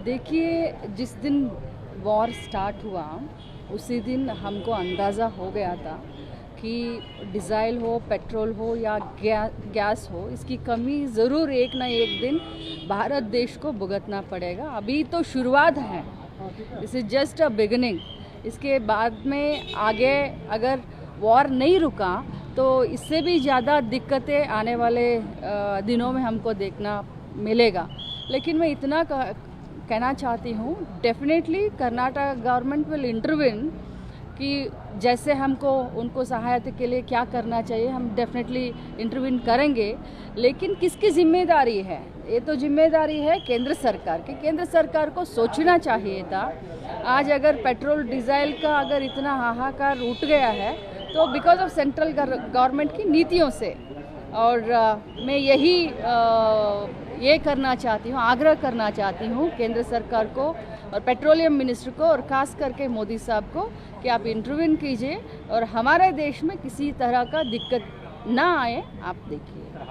देखिए, जिस दिन वॉर स्टार्ट हुआ उसी दिन हमको अंदाज़ा हो गया था कि डीज़ल हो, पेट्रोल हो या गैस हो, इसकी कमी ज़रूर एक ना एक दिन भारत देश को भुगतना पड़ेगा। अभी तो शुरुआत है, this is just a beginning. इसके बाद में आगे अगर वॉर नहीं रुका तो इससे भी ज़्यादा दिक्कतें आने वाले दिनों में हमको देखना मिलेगा। लेकिन मैं इतना कहना चाहती हूँ, definitely Karnataka government will intervene कि जैसे हमको उनको सहायता के लिए क्या करना चाहिए, हम डेफिनेटली इंटरवीन करेंगे। लेकिन किसकी जिम्मेदारी है? ये तो जिम्मेदारी है केंद्र सरकार की। केंद्र सरकार को सोचना चाहिए था। आज अगर पेट्रोल डीजल का अगर इतना हाहाकार उठ गया है तो बिकॉज ऑफ सेंट्रल गवर्नमेंट की नीतियों से। और मैं यही ये करना चाहती हूँ, आग्रह करना चाहती हूँ केंद्र सरकार को और पेट्रोलियम मिनिस्टर को और खास करके मोदी साहब को कि आप इंटरवीन कीजिए और हमारे देश में किसी तरह का दिक्कत ना आए, आप देखिए।